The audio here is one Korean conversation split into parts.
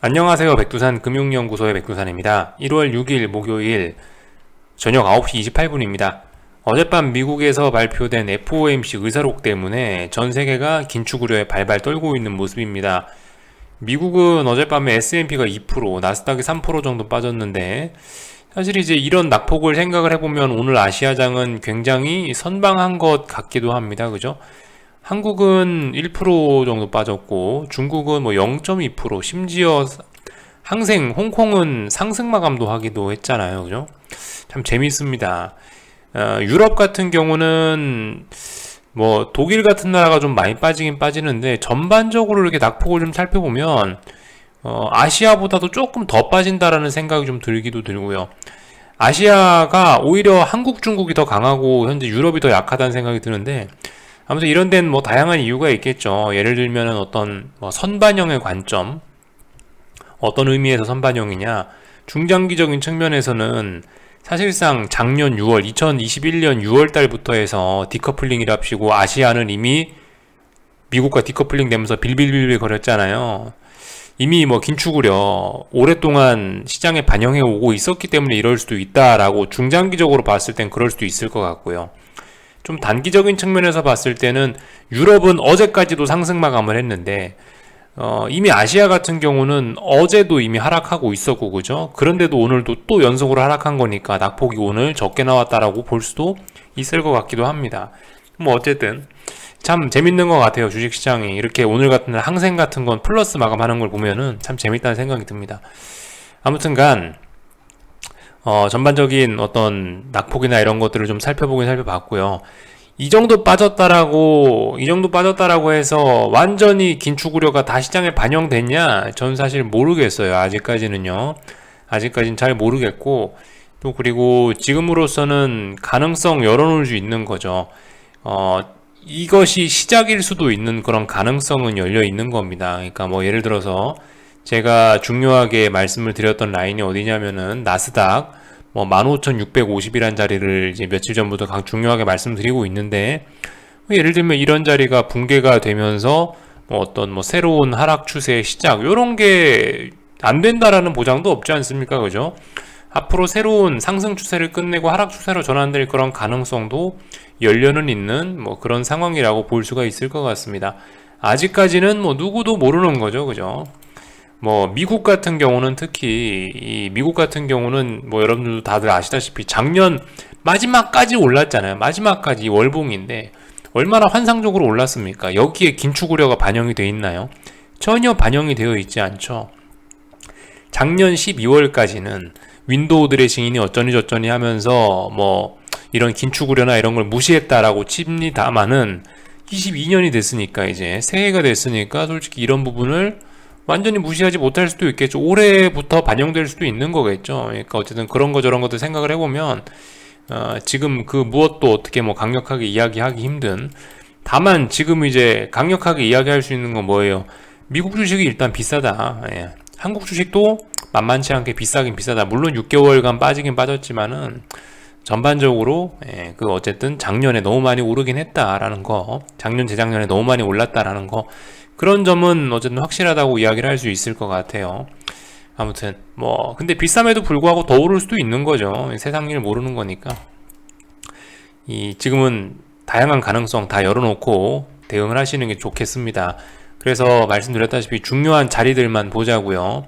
안녕하세요. 백두산 금융연구소의 백두산입니다. 1월 6일 목요일 저녁 9시 28분입니다. 어젯밤 미국에서 발표된 FOMC 의사록 때문에 전 세계가 긴축 우려에 발발 떨고 있는 모습입니다. 미국은 어젯밤에 S&P가 2%, 나스닥이 3% 정도 빠졌는데 사실 이제 이런 낙폭을 생각을 해보면 오늘 아시아장은 굉장히 선방한 것 같기도 합니다. 그죠? 한국은 1% 정도 빠졌고 중국은 뭐 0.2%, 심지어 홍콩은 상승 마감도 하기도 했잖아요. 그죠? 참 재밌습니다. 유럽 같은 경우는 뭐 독일 같은 나라가 좀 많이 빠지긴 빠지는데 전반적으로 이렇게 낙폭을 좀 살펴보면 아시아보다도 조금 더 빠진다라는 생각이 좀 들기도 들고요. 아시아가 오히려 한국, 중국이 더 강하고 현재 유럽이 더 약하다는 생각이 드는데 아무튼 이런 데는 뭐 다양한 이유가 있겠죠. 예를 들면은 어떤 뭐 선반영의 관점, 어떤 의미에서 선반영이냐, 중장기적인 측면에서는 사실상 작년 6월, 2021년 6월 달부터 해서 디커플링이랍시고 아시아는 이미 미국과 디커플링 되면서 빌빌빌빌 거렸잖아요. 이미 뭐 긴축 우려 오랫동안 시장에 반영해 오고 있었기 때문에 이럴 수도 있다라고 중장기적으로 봤을 땐 그럴 수도 있을 것 같고요. 좀 단기적인 측면에서 봤을 때는 유럽은 어제까지도 상승 마감을 했는데 이미 아시아 같은 경우는 어제도 이미 하락하고 있었고 그죠? 그런데도 오늘도 또 연속으로 하락한 거니까 낙폭이 오늘 적게 나왔다라고 볼 수도 있을 것 같기도 합니다. 뭐 어쨌든 참 재밌는 것 같아요. 주식시장이 이렇게 오늘 같은 날 항생 같은 건 플러스 마감하는 걸 보면은 참 재밌다는 생각이 듭니다. 아무튼간 전반적인 어떤 낙폭이나 이런 것들을 좀 살펴보긴 살펴봤고요. 이 정도 빠졌다라고 해서 완전히 긴축 우려가 다 시장에 반영됐냐? 전 사실 모르겠어요. 아직까지는요. 아직까지는 잘 모르겠고, 또 그리고 지금으로서는 가능성 열어놓을 수 있는 거죠. 이것이 시작일 수도 있는 그런 가능성은 열려 있는 겁니다. 그러니까 뭐 예를 들어서 제가 중요하게 말씀을 드렸던 라인이 어디냐면은 나스닥 뭐 15,650이란 자리를 이제 며칠 전부터 중요하게 말씀드리고 있는데 예를 들면 이런 자리가 붕괴가 되면서 뭐 어떤 뭐 새로운 하락 추세의 시작 요런 게 안 된다라는 보장도 없지 않습니까? 그죠? 앞으로 새로운 상승 추세를 끝내고 하락 추세로 전환될 그런 가능성도 열려는 있는 뭐 그런 상황이라고 볼 수가 있을 것 같습니다. 아직까지는 뭐 누구도 모르는 거죠. 그죠? 뭐 미국 같은 경우는 특히 미국 같은 경우는 뭐 여러분들도 다들 아시다시피 작년 마지막까지 올랐잖아요. 마지막까지 월봉인데 얼마나 환상적으로 올랐습니까? 여기에 긴축 우려가 반영이 되어 있나요? 전혀 반영이 되어 있지 않죠. 작년 12월까지는 윈도우 드레싱이니 어쩌니 저쩌니 하면서 뭐 이런 긴축 우려나 이런 걸 무시했다라고 칩니다만은 22년이 됐으니까 이제 새해가 됐으니까 솔직히 이런 부분을 완전히 무시하지 못할 수도 있겠죠. 올해부터 반영될 수도 있는 거겠죠. 그러니까 어쨌든 그런 거 저런 것들 생각을 해보면 지금 그 무엇도 어떻게 뭐 강력하게 이야기하기 힘든 다만 지금 이제 강력하게 이야기할 수 있는 건 뭐예요? 미국 주식이 일단 비싸다. 예. 한국 주식도 만만치 않게 비싸긴 비싸다. 물론 6개월간 빠지긴 빠졌지만은 전반적으로 그 어쨌든 작년에 너무 많이 오르긴 했다라는 거, 작년 재작년에 너무 많이 올랐다라는 거 그런 점은 어쨌든 확실하다고 이야기를 할 수 있을 것 같아요. 아무튼 뭐 근데 비쌈에도 불구하고 더 오를 수도 있는 거죠. 세상 일 모르는 거니까. 지금은 다양한 가능성 다 열어놓고 대응을 하시는 게 좋겠습니다. 그래서 말씀드렸다시피 중요한 자리들만 보자고요.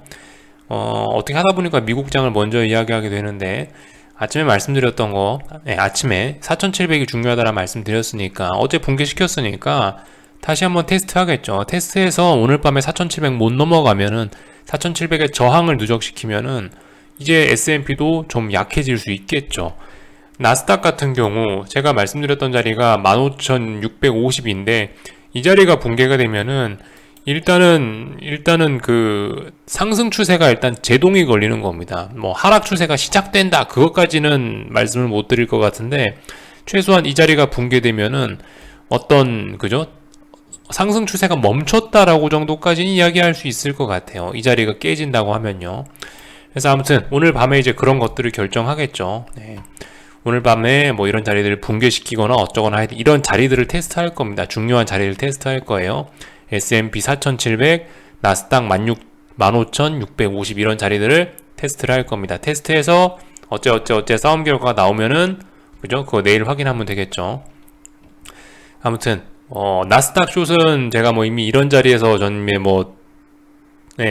어떻게 하다 보니까 미국장을 먼저 이야기하게 되는데 아침에 말씀드렸던 거 아침에 4,700이 중요하다라 말씀드렸으니까 어제 붕괴시켰으니까 다시 한번 테스트 하겠죠. 테스트해서 오늘 밤에 4,700 못 넘어가면은 4,700의 저항을 누적시키면은 이제 S&P도 좀 약해질 수 있겠죠. 나스닥 같은 경우 제가 말씀드렸던 자리가 15,650인데 이 자리가 붕괴가 되면은 일단은 그 상승 추세가 일단 제동이 걸리는 겁니다. 뭐 하락 추세가 시작된다 그것까지는 말씀을 못 드릴 것 같은데 최소한 이 자리가 붕괴되면은 어떤 그죠? 상승 추세가 멈췄다라고 정도까지는 이야기할 수 있을 것 같아요. 이 자리가 깨진다고 하면요. 그래서 아무튼 오늘 밤에 이제 그런 것들을 결정하겠죠. 네. 오늘 밤에 뭐 이런 자리들을 붕괴시키거나 어쩌거나 이런 자리들을 테스트할 겁니다. 중요한 자리를 테스트할 거예요. S&P 4,700, 나스닥 15,650 이런 자리들을 테스트를 할 겁니다. 테스트해서 어째 싸움 결과가 나오면은 그죠? 그거 내일 확인하면 되겠죠. 아무튼 나스닥 숏은 제가 뭐 이미 이런 자리에서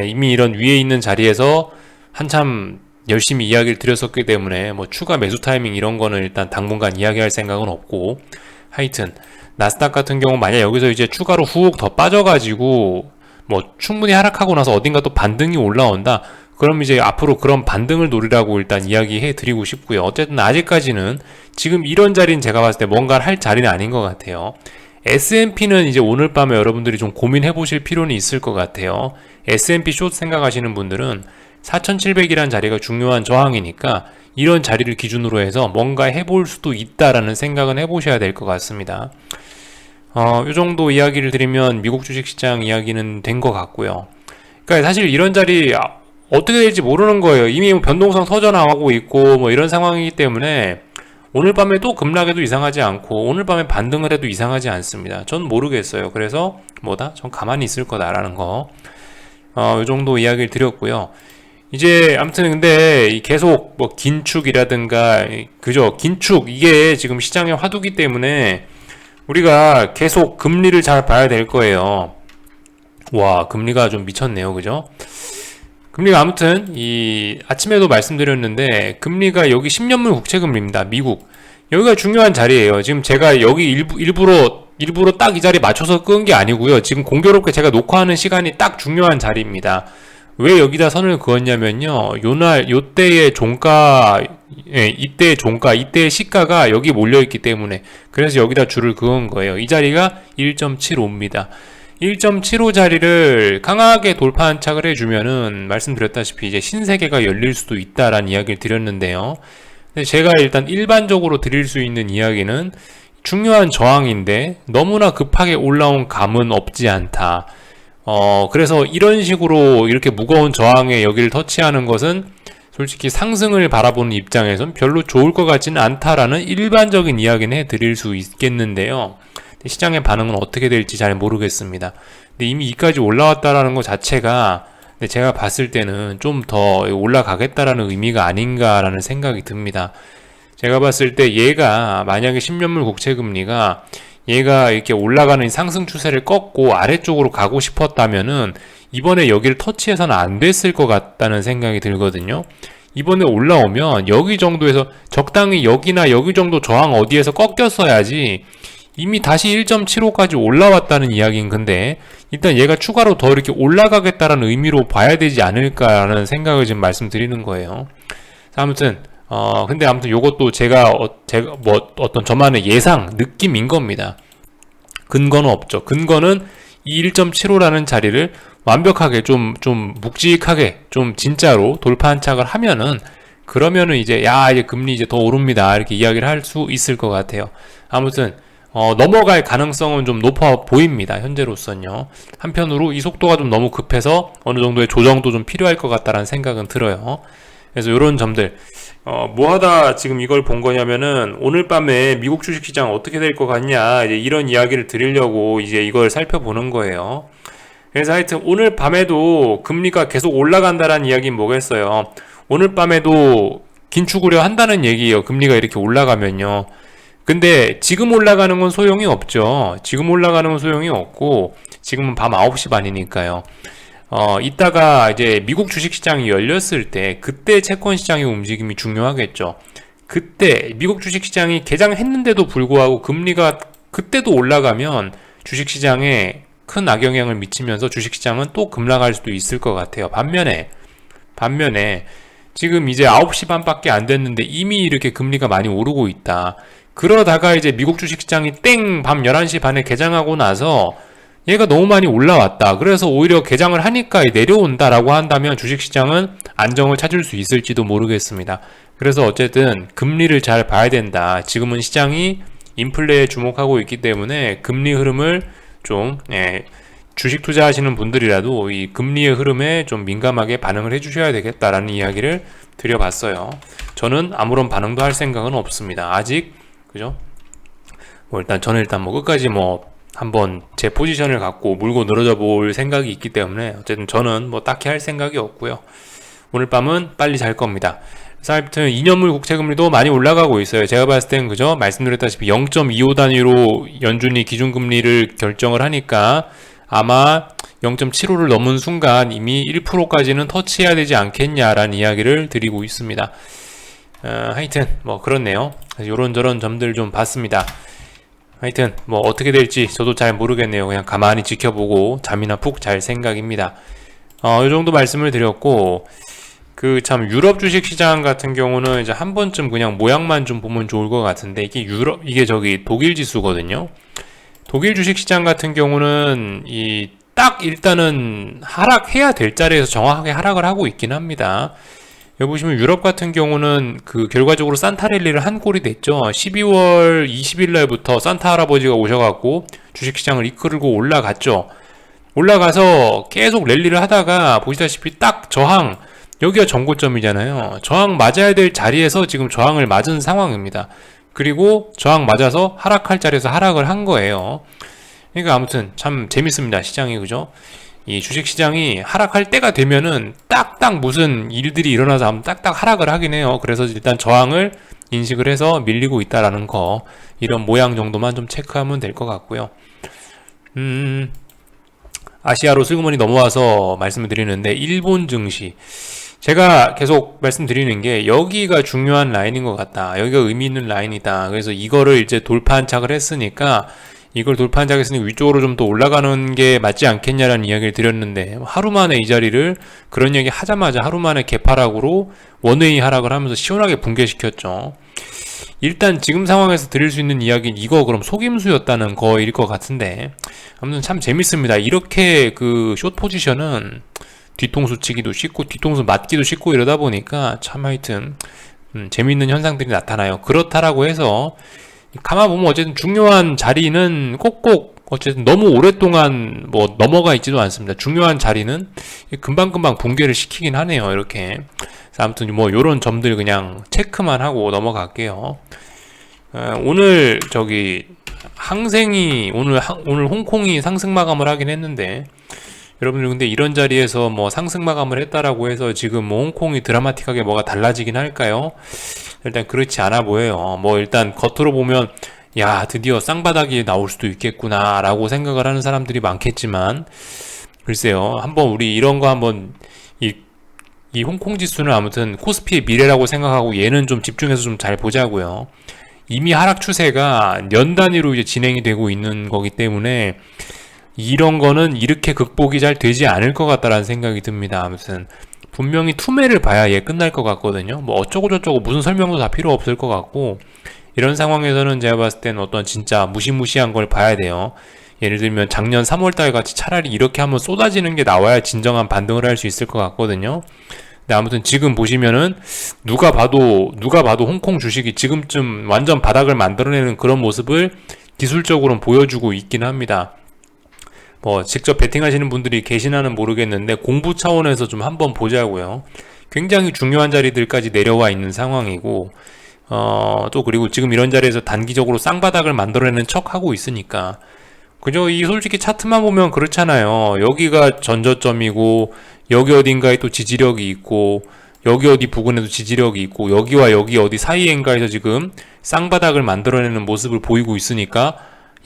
이미 이런 위에 있는 자리에서 한참 열심히 이야기를 드렸었기 때문에 뭐 추가 매수 타이밍 이런 거는 일단 당분간 이야기할 생각은 없고, 하여튼 나스닥 같은 경우 만약 여기서 이제 추가로 후옥 더 빠져가지고 뭐 충분히 하락하고 나서 어딘가 또 반등이 올라온다, 그럼 이제 앞으로 그런 반등을 노리라고 일단 이야기해 드리고 싶고요. 어쨌든 아직까지는 지금 이런 자리는 제가 봤을 때 뭔가를 할 자리는 아닌 것 같아요. S&P는 이제 오늘 밤에 여러분들이 좀 고민해 보실 필요는 있을 것 같아요. S&P 숏 생각하시는 분들은 4,700이라는 자리가 중요한 저항이니까 이런 자리를 기준으로 해서 뭔가 해볼 수도 있다라는 생각은 해보셔야 될 것 같습니다. 이 정도 이야기를 드리면 미국 주식시장 이야기는 된 것 같고요. 그러니까 사실 이런 자리 어떻게 될지 모르는 거예요. 이미 변동성 터져나가고 있고 뭐 이런 상황이기 때문에 오늘 밤에 또 급락해도 이상하지 않고 오늘 밤에 반등을 해도 이상하지 않습니다. 전 모르겠어요. 그래서 전 가만히 있을 거다라는 거, 이 정도 이야기를 드렸고요. 이제 아무튼 근데 계속 뭐 긴축이라든가 그죠, 긴축 이게 지금 시장의 화두기 때문에 우리가 계속 금리를 잘 봐야 될 거예요. 와, 금리가 좀 미쳤네요. 그죠? 금리가 아무튼 이 아침에도 말씀드렸는데 금리가 여기 10년물 국채금리입니다. 미국. 여기가 중요한 자리예요. 지금 제가 여기 일부러 딱 이 자리 맞춰서 끄은 게 아니고요. 지금 공교롭게 제가 녹화하는 시간이 딱 중요한 자리입니다. 왜 여기다 선을 그었냐면요. 요때의 종가, 이때의 종가, 이때의 시가가 여기 몰려있기 때문에 그래서 여기다 줄을 그은 거예요. 이 자리가 1.75입니다. 1.75 자리를 강하게 돌파 안착을 해주면은 말씀드렸다시피 이제 신세계가 열릴 수도 있다라는 이야기를 드렸는데요. 근데 제가 일단 일반적으로 드릴 수 있는 이야기는 중요한 저항인데 너무나 급하게 올라온 감은 없지 않다. 그래서 이런 식으로 이렇게 무거운 저항에 여기를 터치하는 것은 솔직히 상승을 바라보는 입장에선 별로 좋을 것 같지는 않다라는 일반적인 이야기는 해드릴 수 있겠는데요. 시장의 반응은 어떻게 될지 잘 모르겠습니다. 근데 이미 이까지 올라왔다라는 것 자체가 제가 봤을 때는 좀 더 올라가겠다라는 의미가 아닌가라는 생각이 듭니다. 제가 봤을 때 얘가 만약에 10년물 국채금리가 얘가 이렇게 올라가는 상승 추세를 꺾고 아래쪽으로 가고 싶었다면은 이번에 여기를 터치해서는 안 됐을 것 같다는 생각이 들거든요. 이번에 올라오면 여기 정도에서 적당히 여기나 여기 정도 저항 어디에서 꺾였어야지 이미 다시 1.75까지 올라왔다는 이야기인 건데 일단 얘가 추가로 더 이렇게 올라가겠다라는 의미로 봐야 되지 않을까라는 생각을 지금 말씀드리는 거예요. 아무튼 근데 아무튼 요것도 제가 뭐 어떤 저만의 예상, 느낌인 겁니다. 근거는 없죠. 근거는 이 1.75라는 자리를 완벽하게 좀 묵직하게 좀 진짜로 돌파 안착을 하면은 그러면은 이제 이제 금리 이제 더 오릅니다 이렇게 이야기를 할 수 있을 것 같아요. 아무튼 넘어갈 가능성은 좀 높아 보입니다. 현재로선요. 한편으로 이 속도가 좀 너무 급해서 어느 정도의 조정도 좀 필요할 것 같다라는 생각은 들어요. 그래서 이런 점들 뭐 하다 지금 이걸 본 거냐면은 오늘 밤에 미국 주식시장 어떻게 될 것 같냐 이제 이런 이야기를 드리려고 이제 이걸 살펴보는 거예요. 그래서 하여튼 오늘 밤에도 금리가 계속 올라간다라는 이야기는 뭐겠어요. 오늘 밤에도 긴축 한다는 얘기예요. 금리가 이렇게 올라가면요. 근데 지금 올라가는 건 소용이 없죠. 지금 올라가는 건 소용이 없고 지금은 밤 9시 반이니까요. 이따가 이제 미국 주식시장이 열렸을 때 그때 채권시장의 움직임이 중요하겠죠. 그때 미국 주식시장이 개장했는데도 불구하고 금리가 그때도 올라가면 주식시장에 큰 악영향을 미치면서 주식시장은 또 급락할 수도 있을 것 같아요. 반면에 지금 이제 9시 반밖에 안 됐는데 이미 이렇게 금리가 많이 오르고 있다. 그러다가 이제 미국 주식시장이 밤 11시 반에 개장하고 나서 얘가 너무 많이 올라왔다. 그래서 오히려 개장을 하니까 내려온다라고 한다면 주식시장은 안정을 찾을 수 있을지도 모르겠습니다. 그래서 어쨌든 금리를 잘 봐야 된다. 지금은 시장이 인플레에 주목하고 있기 때문에 금리 흐름을 좀 주식 투자하시는 분들이라도 이 금리의 흐름에 좀 민감하게 반응을 해주셔야 되겠다라는 이야기를 드려봤어요. 저는 아무런 반응도 할 생각은 없습니다. 아직 그죠? 저는 일단 끝까지 한번 제 포지션을 갖고 물고 늘어져 볼 생각이 있기 때문에 어쨌든 저는 뭐 딱히 할 생각이 없고요. 오늘 밤은 빨리 잘 겁니다. 그래서 하여튼 2년물 국채금리도 많이 올라가고 있어요. 제가 봤을 땐 그죠? 말씀드렸다시피 0.25 단위로 연준이 기준금리를 결정을 하니까 아마 0.75를 넘은 순간 이미 1%까지는 터치해야 되지 않겠냐라는 이야기를 드리고 있습니다. 하여튼 뭐 그렇네요. 요런저런 점들 좀 봤습니다. 하여튼 뭐 어떻게 될지 저도 잘 모르겠네요. 그냥 가만히 지켜보고 잠이나 푹 잘 생각입니다. 이 정도 말씀을 드렸고, 그 참 유럽 주식 시장 같은 경우는 이제 한 번쯤 그냥 모양만 좀 보면 좋을 것 같은데, 이게 저기 독일 지수거든요. 독일 주식 시장 같은 경우는 딱 일단은 하락해야 될 자리에서 정확하게 하락을 하고 있긴 합니다. 여기 보시면 유럽 같은 경우는 그 결과적으로 산타 랠리를 한 꼴이 됐죠. 12월 20일 날부터 산타 할아버지가 오셔갖고 주식시장을 이끌고 올라갔죠. 올라가서 계속 랠리를 하다가 보시다시피 딱 저항, 여기가 전고점이잖아요. 저항 맞아야 될 자리에서 지금 저항을 맞은 상황입니다. 그리고 저항 맞아서 하락할 자리에서 하락을 한 거예요. 그러니까 아무튼 참 재밌습니다. 시장이, 그죠? 이 주식시장이 하락할 때가 되면은 딱딱 무슨 일들이 일어나서 한번 딱딱 하락을 하긴 해요. 그래서 일단 저항을 인식을 해서 밀리고 있다라는 거, 이런 모양 정도만 좀 체크하면 될 것 같고요. 아시아로 슬그머니 넘어와서 말씀을 드리는데, 일본 증시, 제가 계속 말씀드리는 게 여기가 중요한 라인인 것 같다, 여기가 의미 있는 라인이다. 그래서 이거를 이제 돌파한착을 했으니까, 이걸 돌파한착했으니 위쪽으로 좀 더 올라가는 게 맞지 않겠냐라는 이야기를 드렸는데, 하루 만에 이 자리를 그런 얘기 하자마자 하루 만에 개파락으로 원웨이 하락을 하면서 시원하게 붕괴시켰죠. 일단 지금 상황에서 드릴 수 있는 이야기는 이거 그럼 속임수였다는 거일 것 같은데, 아무튼 참 재밌습니다. 이렇게 그 숏 포지션은 뒤통수 치기도 쉽고 뒤통수 맞기도 쉽고 이러다 보니까 참 하여튼 재밌는 현상들이 나타나요. 그렇다라고 해서 가만 보면 어쨌든 중요한 자리는 꼭꼭 어쨌든 너무 오랫동안 뭐 넘어가 있지도 않습니다. 중요한 자리는 금방금방 붕괴를 시키긴 하네요. 이렇게. 아무튼 뭐 요런 점들 그냥 체크만 하고 넘어갈게요. 오늘 저기 항생이 오늘 홍콩이 상승 마감을 하긴 했는데, 여러분들 근데 이런 자리에서 뭐 상승 마감을 했다라고 해서 지금 뭐 홍콩이 드라마틱하게 뭐가 달라지긴 할까요? 일단 그렇지 않아 보여요. 뭐 일단 겉으로 보면 야, 드디어 쌍바닥이 나올 수도 있겠구나 라고 생각을 하는 사람들이 많겠지만, 글쎄요, 한번 우리 이런 거 한번 이 홍콩 지수는 아무튼 코스피의 미래라고 생각하고 얘는 좀 집중해서 좀 잘 보자고요. 이미 하락 추세가 년 단위로 이제 진행이 되고 있는 거기 때문에 이런 거는 이렇게 극복이 잘 되지 않을 것 같다라는 생각이 듭니다. 아무튼 분명히 투매를 봐야 얘 끝날 것 같거든요. 뭐 어쩌고 저쩌고 무슨 설명도 다 필요 없을 것 같고, 이런 상황에서는 제가 봤을 때는 어떤 진짜 무시무시한 걸 봐야 돼요. 예를 들면 작년 3월달 같이 차라리 이렇게 한번 쏟아지는 게 나와야 진정한 반등을 할 수 있을 것 같거든요. 근데 아무튼 지금 보시면은 누가 봐도 홍콩 주식이 지금쯤 완전 바닥을 만들어내는 그런 모습을 기술적으로는 보여주고 있긴 합니다. 뭐 직접 베팅하시는 분들이 계시나는 모르겠는데 공부 차원에서 좀 한번 보자고요. 굉장히 중요한 자리들까지 내려와 있는 상황이고, 또 그리고 지금 이런 자리에서 단기적으로 쌍바닥을 만들어내는 척 하고 있으니까, 그죠? 이 솔직히 차트만 보면 그렇잖아요. 여기가 전저점이고 여기 어딘가에 또 지지력이 있고 여기 어디 부근에도 지지력이 있고 여기와 여기 어디 사이엔가에서 지금 쌍바닥을 만들어내는 모습을 보이고 있으니까,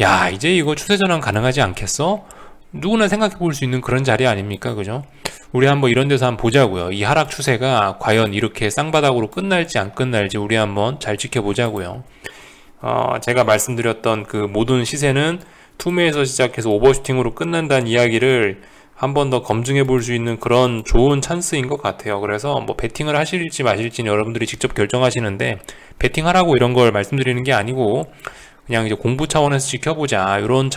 야, 이제 이거 추세 전환 가능하지 않겠어? 누구나 생각해 볼 수 있는 그런 자리 아닙니까? 그죠? 우리 한번 이런 데서 한번 보자고요. 이 하락 추세가 과연 이렇게 쌍바닥으로 끝날지 안 끝날지 우리 한번 잘 지켜보자고요. 제가 말씀드렸던 그 모든 시세는 투매에서 시작해서 오버슈팅으로 끝난다는 이야기를 한 번 더 검증해 볼 수 있는 그런 좋은 찬스인 것 같아요. 그래서 뭐 베팅을 하실지 마실지는 여러분들이 직접 결정하시는데, 베팅하라고 이런 걸 말씀드리는 게 아니고 그냥 이제 공부 차원에서 지켜보자, 요런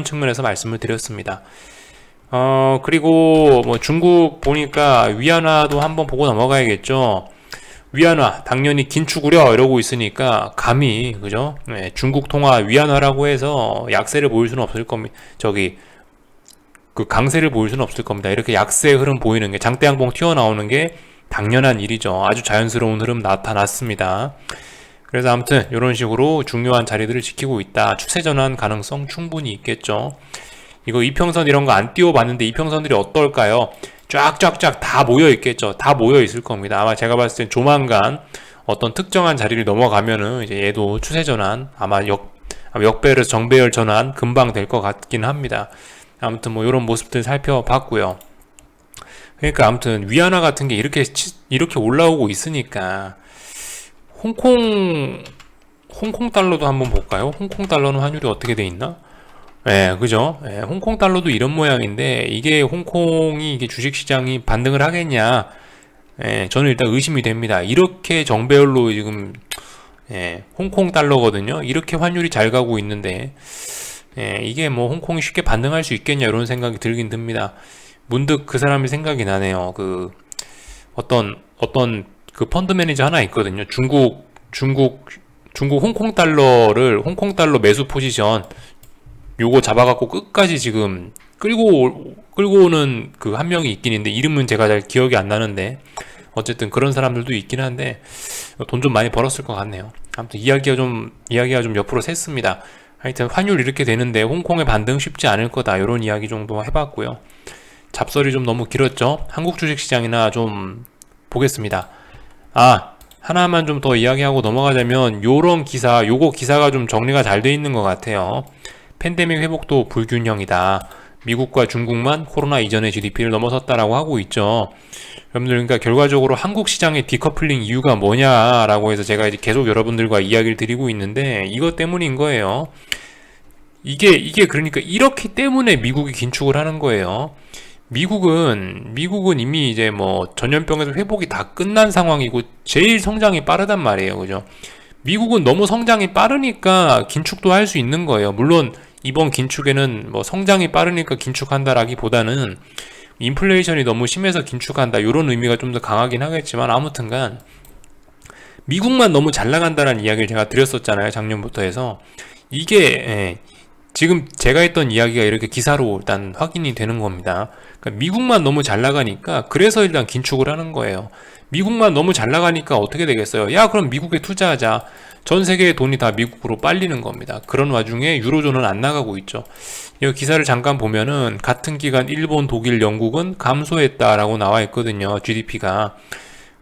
측면에서 말씀을 드렸습니다. 그리고 뭐 중국 보니까 위안화도 한번 보고 넘어가야겠죠. 위안화 당연히 긴축우려 이러고 있으니까 감히, 그죠? 네, 중국 통화 위안화라고 해서 약세를 보일 수는 없을 겁니다. 그 강세를 보일 수는 없을 겁니다. 이렇게 약세 흐름 보이는 게, 장대양봉 튀어나오는 게 당연한 일이죠. 아주 자연스러운 흐름 나타났습니다. 그래서 아무튼 이런 식으로 중요한 자리들을 지키고 있다. 추세 전환 가능성 충분히 있겠죠. 이거 이평선 이런 거 안 띄워봤는데 이평선들이 어떨까요? 쫙쫙쫙 다 모여 있겠죠. 다 모여 있을 겁니다. 아마 제가 봤을 땐 조만간 어떤 특정한 자리를 넘어가면은 이제 얘도 추세 전환 아마 역배열에서 정배열 전환 금방 될 것 같긴 합니다. 아무튼 뭐 이런 모습들 살펴봤고요. 그러니까 아무튼 위안화 같은 게 이렇게 올라오고 있으니까 홍콩 달러도 한번 볼까요? 홍콩 달러는 환율이 어떻게 돼 있나? 예, 그죠? 예, 홍콩 달러도 이런 모양인데 이게 홍콩이 이게 주식시장이 반등을 하겠냐? 예, 저는 일단 의심이 됩니다. 이렇게 정배열로 지금 홍콩 달러거든요. 이렇게 환율이 잘 가고 있는데 이게 뭐 홍콩이 쉽게 반등할 수 있겠냐 이런 생각이 들긴 듭니다. 문득 그 사람이 생각이 나네요. 그 어떤 그 펀드 매니저 하나 있거든요. 중국 홍콩 달러 매수 포지션 요거 잡아갖고 끝까지 지금 끌고 오는 그 한 명이 있긴 있는데 이름은 제가 잘 기억이 안 나는데 어쨌든 그런 사람들도 있긴 한데 돈 좀 많이 벌었을 것 같네요. 아무튼 이야기가 좀 옆으로 샜습니다. 하여튼 환율 이렇게 되는데 홍콩의 반등 쉽지 않을 거다 이런 이야기 정도 해봤고요. 잡설이 좀 너무 길었죠. 한국 주식시장이나 좀 보겠습니다. 하나만 좀 더 이야기하고 넘어가자면 요거 기사가 좀 정리가 잘 돼 있는 것 같아요. 팬데믹 회복도 불균형이다. 미국과 중국만 코로나 이전의 GDP를 넘어섰다라고 하고 있죠. 여러분들, 그러니까 결과적으로 한국 시장의 디커플링 이유가 뭐냐라고 해서 제가 이제 계속 여러분들과 이야기를 드리고 있는데 이것 때문인 거예요. 이게 그러니까 이렇기 때문에 미국이 긴축을 하는 거예요. 미국은 이미 이제 뭐 전염병에서 회복이 다 끝난 상황이고 제일 성장이 빠르단 말이에요. 그죠? 미국은 너무 성장이 빠르니까 긴축도 할 수 있는 거예요. 물론 이번 긴축에는 뭐 성장이 빠르니까 긴축한다라기보다는 인플레이션이 너무 심해서 긴축한다 이런 의미가 좀 더 강하긴 하겠지만 아무튼간 미국만 너무 잘 나간다라는 이야기를 제가 드렸었잖아요. 작년부터 해서 이게 지금 제가 했던 이야기가 이렇게 기사로 일단 확인이 되는 겁니다. 그러니까 미국만 너무 잘 나가니까 그래서 일단 긴축을 하는 거예요. 미국만 너무 잘 나가니까 어떻게 되겠어요? 야, 그럼 미국에 투자하자. 전 세계의 돈이 다 미국으로 빨리는 겁니다. 그런 와중에 유로존은 안 나가고 있죠. 이 기사를 잠깐 보면은 같은 기간 일본, 독일, 영국은 감소했다라고 나와 있거든요. GDP가.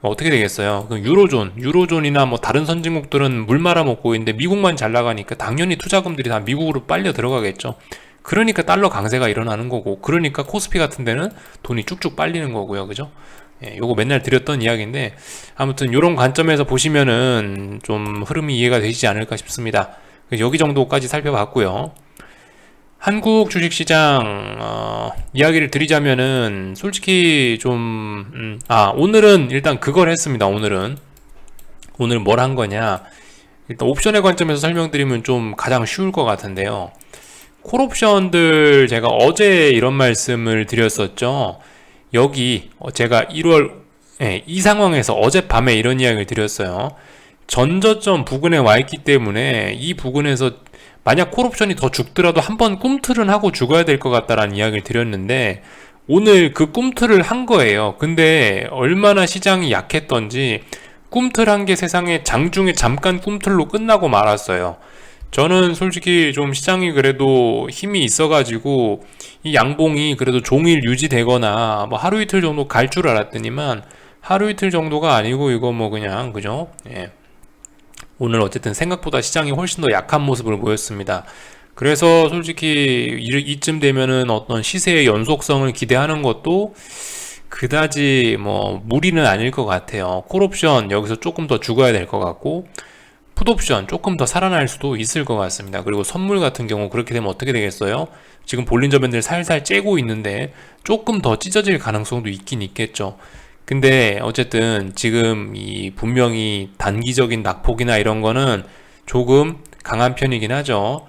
어떻게 되겠어요? 그럼 유로존이나 뭐 다른 선진국들은 물 말아먹고 있는데 미국만 잘 나가니까 당연히 투자금들이 다 미국으로 빨려 들어가겠죠. 그러니까 달러 강세가 일어나는 거고, 그러니까 코스피 같은 데는 돈이 쭉쭉 빨리는 거고요. 그죠? 요거 맨날 드렸던 이야기인데 아무튼 요런 관점에서 보시면은 좀 흐름이 이해가 되시지 않을까 싶습니다. 여기 정도까지 살펴봤고요. 한국 주식시장 이야기를 드리자면은 솔직히 좀 오늘은 일단 그걸 했습니다. 오늘 뭘 한 거냐, 일단 옵션의 관점에서 설명드리면 좀 가장 쉬울 것 같은데요. 콜옵션들 제가 어제 이런 말씀을 드렸었죠. 여기 제가 1월 이 상황에서 어젯밤에 이런 이야기를 드렸어요. 전저점 부근에 와 있기 때문에 이 부근에서 만약 콜옵션이 더 죽더라도 한번 꿈틀은 하고 죽어야 될 것 같다라는 이야기를 드렸는데 오늘 그 꿈틀을 한 거예요. 근데 얼마나 시장이 약했던지 꿈틀한 게 세상에 장중에 잠깐 꿈틀로 끝나고 말았어요. 저는 솔직히 좀 시장이 그래도 힘이 있어가지고 이 양봉이 그래도 종일 유지되거나 뭐 하루 이틀 정도 갈 줄 알았더니만 하루 이틀 정도가 아니고 이거 뭐 그냥 그죠? 오늘 어쨌든 생각보다 시장이 훨씬 더 약한 모습을 보였습니다. 그래서 솔직히 이쯤 되면은 어떤 시세의 연속성을 기대하는 것도 그다지 뭐 무리는 아닐 것 같아요. 콜옵션 여기서 조금 더 죽어야 될 것 같고 풋옵션 조금 더 살아날 수도 있을 것 같습니다. 그리고 선물 같은 경우 그렇게 되면 어떻게 되겠어요? 지금 볼린저 밴드를 살살 째고 있는데 조금 더 찢어질 가능성도 있긴 있겠죠. 근데 어쨌든 지금 이 분명히 단기적인 낙폭이나 이런 거는 조금 강한 편이긴 하죠.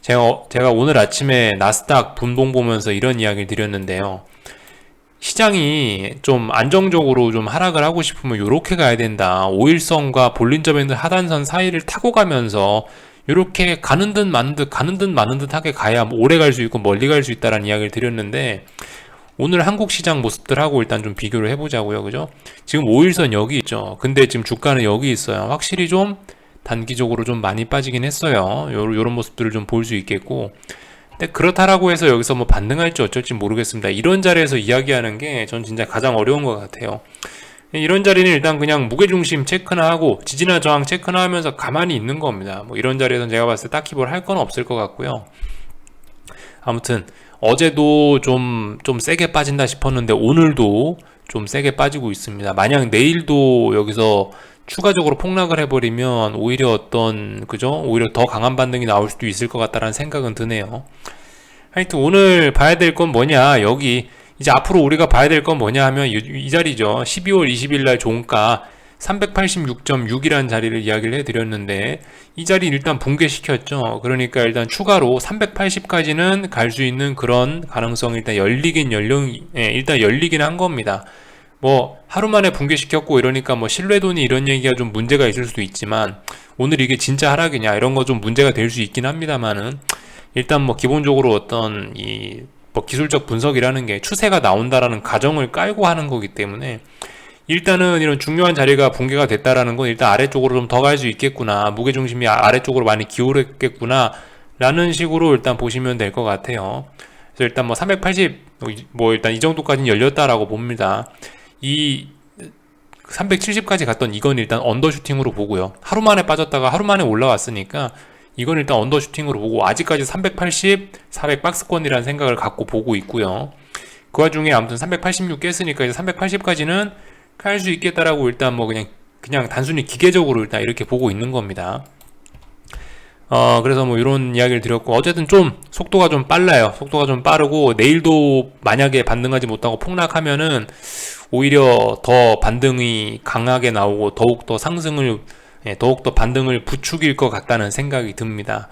제가 오늘 아침에 나스닥 분봉 보면서 이런 이야기를 드렸는데요. 시장이 좀 안정적으로 좀 하락을 하고 싶으면 요렇게 가야 된다. 5일선과 볼린저 밴드 하단선 사이를 타고 가면서 요렇게 가는 듯 마는 듯 하게 가야 오래 갈 수 있고 멀리 갈 수 있다라는 이야기를 드렸는데 오늘 한국 시장 모습들하고 일단 좀 비교를 해보자고요. 그죠? 지금 5일선 여기 있죠. 근데 지금 주가는 여기 있어요. 확실히 좀 단기적으로 좀 많이 빠지긴 했어요. 요런 모습들을 좀 볼 수 있겠고, 근데 그렇다라고 해서 여기서 뭐 반등할지 어쩔지 모르겠습니다. 이런 자리에서 이야기하는 게 전 진짜 가장 어려운 것 같아요. 이런 자리는 일단 그냥 무게중심 체크나 하고 지지나 저항 체크나 하면서 가만히 있는 겁니다. 뭐 이런 자리에서는 제가 봤을 때 딱히 뭘 할 건 없을 것 같고요. 아무튼 어제도 좀 세게 빠진다 싶었는데 오늘도 좀 세게 빠지고 있습니다. 만약 내일도 여기서 추가적으로 폭락을 해버리면 오히려 오히려 더 강한 반등이 나올 수도 있을 것 같다라는 생각은 드네요. 하여튼 오늘 봐야 될 건 뭐냐, 여기 이제 앞으로 우리가 봐야 될 건 뭐냐 하면 이 자리죠. 12월 20일 날 종가 386.6이라는 자리를 이야기를 해드렸는데, 이 자리 일단 붕괴시켰죠. 그러니까 일단 추가로 380까지는 갈 수 있는 그런 가능성이 일단 일단 열리긴 한 겁니다. 뭐 하루 만에 붕괴시켰고 이러니까 뭐 신뢰도니 이런 얘기가 좀 문제가 있을 수도 있지만, 오늘 이게 진짜 하락이냐 이런 거 좀 문제가 될 수 있긴 합니다만은, 일단 뭐 기본적으로 어떤 뭐 기술적 분석이라는 게 추세가 나온다라는 가정을 깔고 하는 거기 때문에, 일단은 이런 중요한 자리가 붕괴가 됐다라는 건 일단 아래쪽으로 좀 더 갈 수 있겠구나, 무게중심이 아래쪽으로 많이 기울었겠구나 라는 식으로 일단 보시면 될 것 같아요. 그래서 일단 뭐 380 뭐 일단 이 정도까지는 열렸다라고 봅니다. 이 370까지 갔던 이건 일단 언더슈팅으로 보고요. 하루 만에 빠졌다가 하루 만에 올라왔으니까 이건 일단 언더슈팅으로 보고, 아직까지 380, 400 박스권이라는 생각을 갖고 보고 있고요. 그 와중에 아무튼 386 깼으니까 이제 380까지는 갈 수 있겠다라고 일단 뭐 그냥 단순히 기계적으로 일단 이렇게 보고 있는 겁니다. 그래서 뭐 이런 이야기를 드렸고, 어쨌든 좀 속도가 좀 빨라요. 속도가 좀 빠르고, 내일도 만약에 반등하지 못하고 폭락하면은 오히려 더 반등이 강하게 나오고 더욱더 반등을 부추길 것 같다는 생각이 듭니다.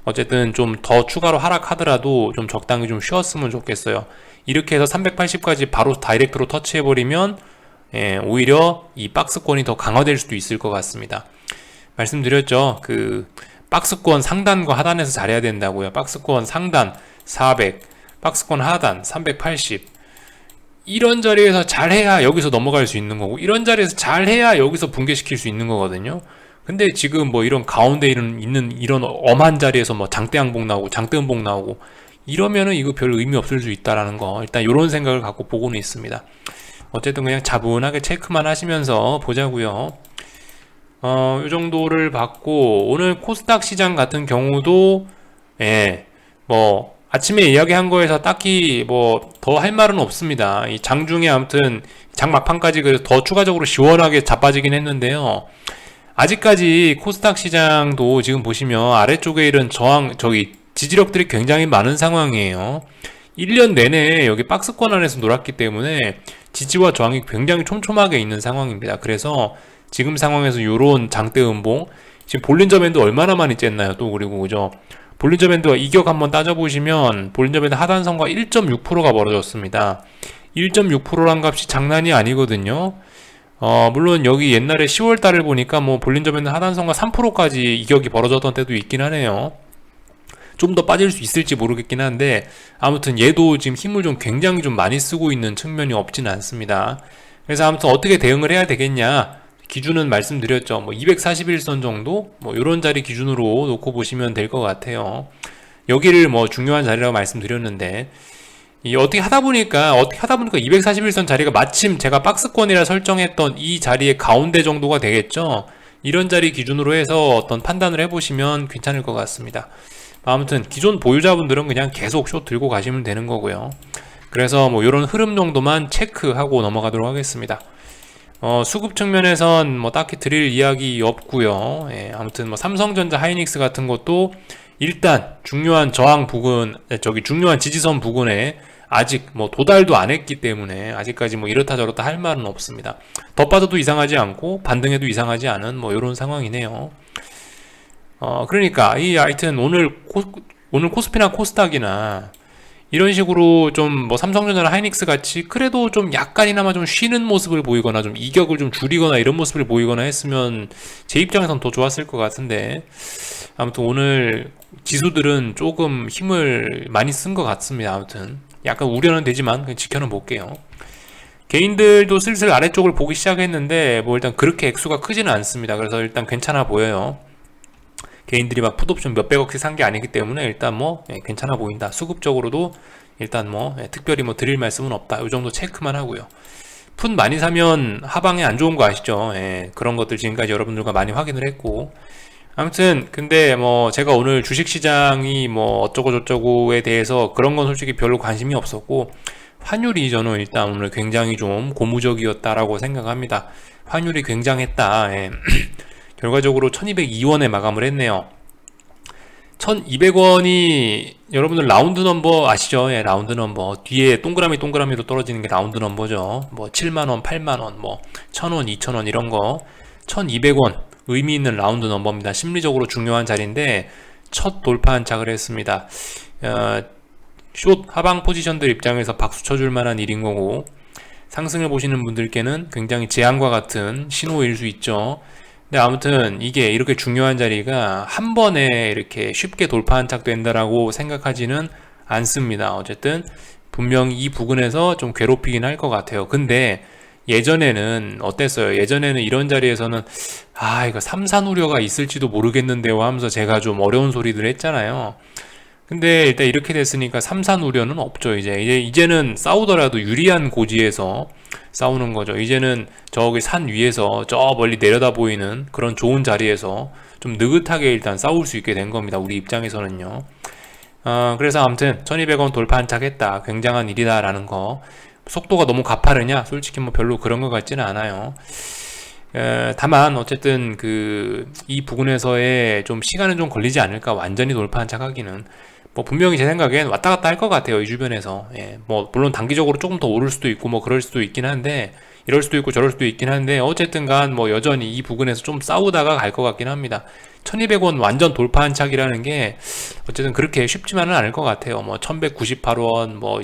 어쨌든 좀 더 추가로 하락하더라도 좀 적당히 좀 쉬었으면 좋겠어요. 이렇게 해서 380까지 바로 다이렉트로 터치해버리면 오히려 이 박스권이 더 강화될 수도 있을 것 같습니다. 말씀드렸죠. 그 박스권 상단과 하단에서 잘해야 된다고요. 박스권 상단 400, 박스권 하단 380, 이런 자리에서 잘해야 여기서 넘어갈 수 있는 거고, 이런 자리에서 잘해야 여기서 붕괴시킬 수 있는 거거든요. 근데 지금 뭐 이런 가운데 있는 이런 엄한 자리에서 뭐 장대항복 나오고 장대음복 나오고 이러면은 이거 별 의미 없을 수 있다라는 거, 일단 이런 생각을 갖고 보고는 있습니다. 어쨌든 그냥 차분하게 체크만 하시면서 보자고요. 이 정도를 받고, 오늘 코스닥 시장 같은 경우도 뭐 아침에 이야기한 거에서 딱히 뭐 더 할 말은 없습니다. 이 장중에 아무튼 장 막판까지 더 추가적으로 시원하게 자빠지긴 했는데요. 아직까지 코스닥 시장도 지금 보시면 아래쪽에 이런 지지력들이 굉장히 많은 상황이에요. 1년 내내 여기 박스권 안에서 놀았기 때문에 지지와 저항이 굉장히 촘촘하게 있는 상황입니다. 그래서 지금 상황에서 요런 장대 음봉, 지금 볼린저 밴드 얼마나 많이 쨌나요? 또 그리고 그죠? 볼린저 밴드가 이격 한번 따져보시면 볼린저 밴드 하단선과 1.6%가 벌어졌습니다. 1.6%란 값이 장난이 아니거든요. 물론 여기 옛날에 10월 달을 보니까 뭐 볼린저 밴드 하단선과 3%까지 이격이 벌어졌던 때도 있긴 하네요. 좀 더 빠질 수 있을지 모르겠긴 한데, 아무튼 얘도 지금 힘을 좀 굉장히 좀 많이 쓰고 있는 측면이 없지는 않습니다. 그래서 아무튼 어떻게 대응을 해야 되겠냐, 기준은 말씀드렸죠. 뭐 241선 정도, 뭐 이런 자리 기준으로 놓고 보시면 될 것 같아요. 여기를 뭐 중요한 자리라고 말씀드렸는데, 어떻게 하다 보니까 241선 자리가 마침 제가 박스권이라 설정했던 이 자리의 가운데 정도가 되겠죠. 이런 자리 기준으로 해서 어떤 판단을 해보시면 괜찮을 것 같습니다. 아무튼 기존 보유자분들은 그냥 계속 숏 들고 가시면 되는 거고요. 그래서 뭐 이런 흐름 정도만 체크하고 넘어가도록 하겠습니다. 수급 측면에선 뭐 딱히 드릴 이야기 없고요. 아무튼 뭐 삼성전자, 하이닉스 같은 것도 일단 중요한 저항 부근, 중요한 지지선 부근에 아직 뭐 도달도 안 했기 때문에 아직까지 뭐 이렇다 저렇다 할 말은 없습니다. 더 빠져도 이상하지 않고 반등해도 이상하지 않은 뭐 이런 상황이네요. 그러니까 하여튼 오늘 코스피나 코스닥이나 이런 식으로 좀 뭐 삼성전자나 하이닉스 같이 그래도 좀 약간이나마 좀 쉬는 모습을 보이거나 좀 이격을 좀 줄이거나 이런 모습을 보이거나 했으면 제 입장에선 더 좋았을 것 같은데, 아무튼 오늘 지수들은 조금 힘을 많이 쓴 것 같습니다. 아무튼 약간 우려는 되지만 그냥 지켜는 볼게요. 개인들도 슬슬 아래쪽을 보기 시작했는데 뭐 일단 그렇게 액수가 크지는 않습니다. 그래서 일단 괜찮아 보여요. 개인들이 막 풋옵션 몇백억씩 산 게 아니기 때문에 일단 뭐 괜찮아 보인다. 수급적으로도 일단 뭐 특별히 뭐 드릴 말씀은 없다. 이 정도 체크만 하고요. 풋 많이 사면 하방에 안 좋은 거 아시죠? 그런 것들 지금까지 여러분들과 많이 확인을 했고, 아무튼 근데 뭐 제가 오늘 주식시장이 뭐 어쩌고 저쩌고에 대해서 그런 건 솔직히 별로 관심이 없었고, 환율이 저는 일단 오늘 굉장히 좀 고무적이었다라고 생각합니다. 환율이 굉장했다. 결과적으로 1202원에 마감을 했네요. 1200원이 여러분들 라운드 넘버 아시죠? 라운드 넘버 뒤에 동그라미로 떨어지는 게 라운드 넘버죠. 뭐 7만원, 8만원, 뭐 1000원, 2000원 이런 거 1200원 의미 있는 라운드 넘버입니다. 심리적으로 중요한 자리인데 첫 돌파 안착을 했습니다. 숏 하방 포지션들 입장에서 박수 쳐줄 만한 일인 거고, 상승을 보시는 분들께는 굉장히 재앙과 같은 신호일 수 있죠. 근데 아무튼 이게 이렇게 중요한 자리가 한 번에 이렇게 쉽게 돌파 안착된다라고 생각하지는 않습니다. 어쨌든 분명히 이 부근에서 좀 괴롭히긴 할 것 같아요. 근데 예전에는 어땠어요? 예전에는 이런 자리에서는 이거 삼산 우려가 있을지도 모르겠는데요 하면서 제가 좀 어려운 소리들 했잖아요. 근데 일단 이렇게 됐으니까 삼산 우려는 없죠. 이제는 싸우더라도 유리한 고지에서 싸우는 거죠. 이제는 저기 산 위에서 저 멀리 내려다 보이는 그런 좋은 자리에서 좀 느긋하게 일단 싸울 수 있게 된 겁니다. 우리 입장에서는요. 그래서 아무튼 1200원 돌파 안착했다. 굉장한 일이다 라는 거. 속도가 너무 가파르냐? 솔직히 뭐 별로 그런 것 같지는 않아요. 다만 어쨌든 이 부분에서의 좀 시간은 좀 걸리지 않을까, 완전히 돌파 안착하기는. 뭐 분명히 제 생각엔 왔다 갔다 할 것 같아요, 이 주변에서. 뭐 물론 단기적으로 조금 더 오를 수도 있고 뭐 그럴 수도 있긴 한데, 이럴 수도 있고 저럴 수도 있긴 한데, 어쨌든 간 뭐 여전히 이 부분에서 좀 싸우다가 갈 것 같긴 합니다. 1200원 완전 돌파 안착이라는 게 어쨌든 그렇게 쉽지만은 않을 것 같아요. 뭐 1198원 뭐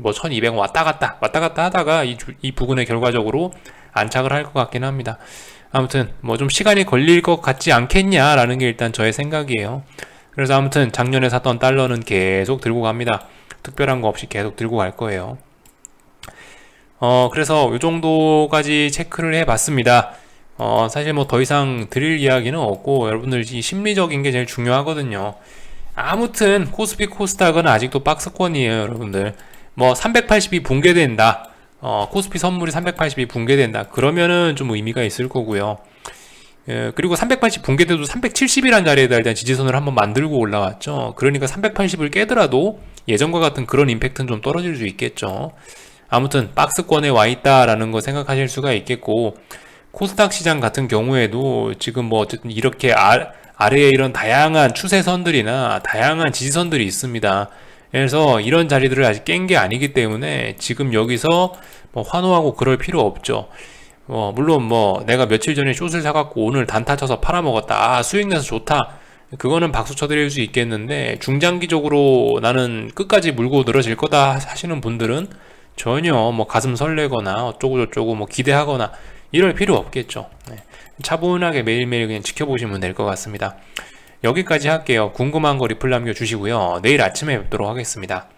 1200원 왔다 갔다 하다가 이 부분에 결과적으로 안착을 할 것 같긴 합니다. 아무튼 뭐 좀 시간이 걸릴 것 같지 않겠냐라는 게 일단 저의 생각이에요. 그래서 아무튼 작년에 샀던 달러는 계속 들고 갑니다. 특별한 거 없이 계속 들고 갈 거예요. 그래서 이 정도까지 체크를 해봤습니다. 사실 뭐 더 이상 드릴 이야기는 없고, 여러분들 이 심리적인 게 제일 중요하거든요. 아무튼 코스피 코스닥은 아직도 박스권이에요, 여러분들. 뭐 380이 붕괴된다, 코스피 선물이 380이 붕괴된다, 그러면은 좀 의미가 있을 거고요. 그리고 380 붕괴돼도 370이란 자리에다 일단 지지선을 한번 만들고 올라왔죠. 그러니까 380을 깨더라도 예전과 같은 그런 임팩트는 좀 떨어질 수 있겠죠. 아무튼 박스권에 와 있다라는 거 생각하실 수가 있겠고, 코스닥 시장 같은 경우에도 지금 뭐 어쨌든 이렇게 아래에 이런 다양한 추세선들이나 다양한 지지선들이 있습니다. 그래서 이런 자리들을 아직 깬 게 아니기 때문에 지금 여기서 뭐 환호하고 그럴 필요 없죠. 물론 뭐 내가 며칠 전에 숏을 사갖고 오늘 단타 쳐서 팔아먹었다, 수익 내서 좋다, 그거는 박수 쳐드릴 수 있겠는데, 중장기적으로 나는 끝까지 물고 늘어질 거다 하시는 분들은 전혀 뭐 가슴 설레거나 어쩌고 저쩌고 뭐 기대하거나 이럴 필요 없겠죠. 차분하게 매일매일 그냥 지켜보시면 될 것 같습니다. 여기까지 할게요. 궁금한 거 리플 남겨주시고요. 내일 아침에 뵙도록 하겠습니다.